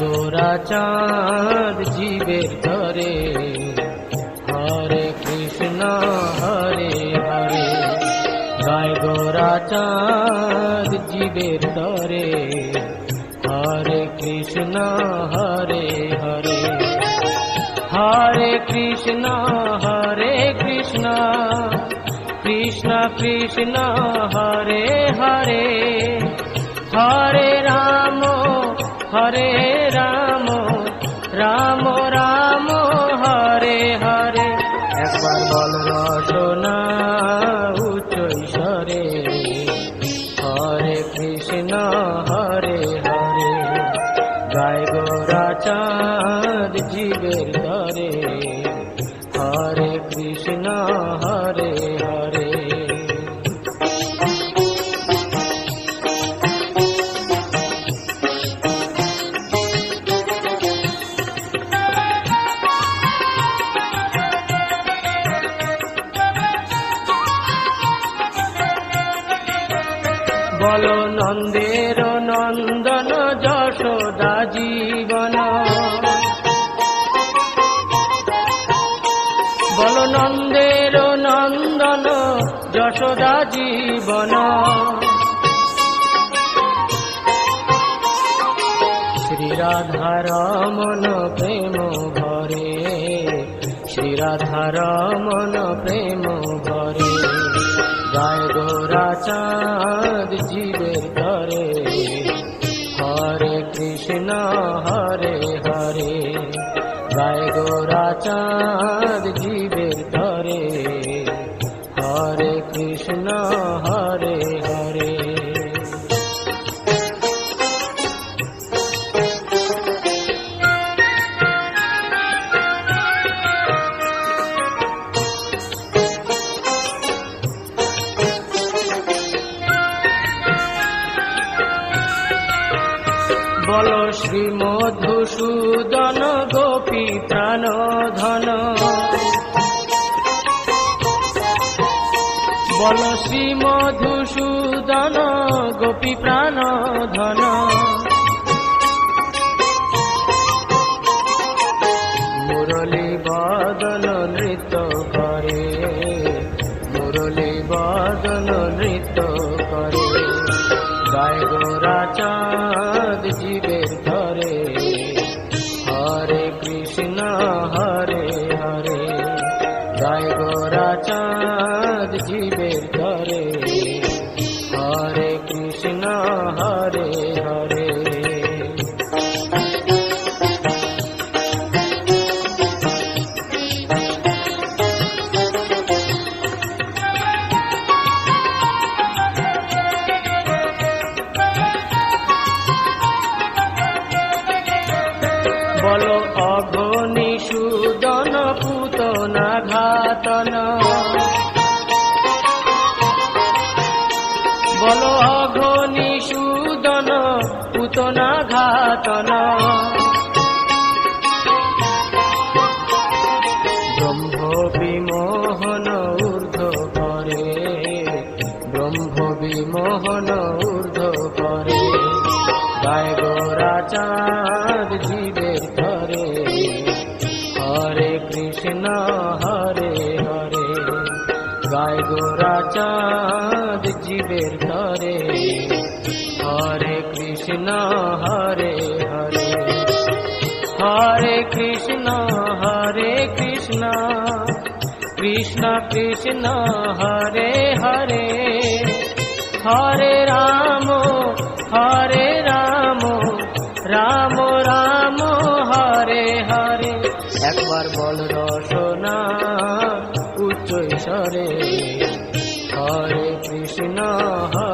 গোরা চাঁদ জীবের তরে, হরে কৃষ্ণ হরে হরে। গায় গোরা চাঁদ জীবের তরে, হরে কৃষ্ণ হরে হরে। হরে কৃষ্ণ কৃষ্ণ কৃষ্ণ হরে হরে। হরে রাম রাম রাম হরে হরে। একবার বল রসনা উচ্চ ঈশ্বরে, হরে কৃষ্ণ হরে হরে। গায় গোরা চাঁদ জীবের তরে, হরে কৃষ্ণ হরে হরে। বল নন্দের নন্দন যশোদা জীবন, বল নন্দের নন্দন যশোদা জীবন। শ্রীরাধার মন প্রেম ভরে, শ্রীরাধার মন প্রেম ভরে। গায় গোরা চাঁদ জীবের তরে, হরে কৃষ্ণ হরে হরে। গায় গোরা চাঁদ জীবের তরে, হরে কৃষ্ণ হরে হরে। বল শ্রী মধুসূদন গোপী প্রাণ ধন, বল শ্রী মধুসূদন গোপী প্রাণ ধন। মুরলী বদন নৃত্য করে, মুরলী বদন নৃত্য করে। গায় গোরা চাঁদ জীবের ধরে, হরে কৃষ্ণ হরে হরে। গায় গোরা চাঁদ জীবের ধরে, হরে কৃষ্ণ হরে হরে। বল অঘনিষূদন পুতনা ঘাতন, বল অঘনিষূদন পুতনা ঘাতন। ব্রহ্ম বিমোহন ঊর্ধ্ব করে, ব্রহ্ম বিমোহন ঊর্ধ্ব করে। গায় গোরা চাঁদ জীবের তরে, হরে কৃষ্ণ হরে হরে। গায় গোরা চাঁদ জীবের তরে, হরে কৃষ্ণ হরে হরে। হরে কৃষ্ণ কৃষ্ণ কৃষ্ণ হরে হরে। হরে রাম রাম রাম হরে হরে। একবার বল রসনা উচ্চ ঈশ্বরে, হরে কৃষ্ণ হরে।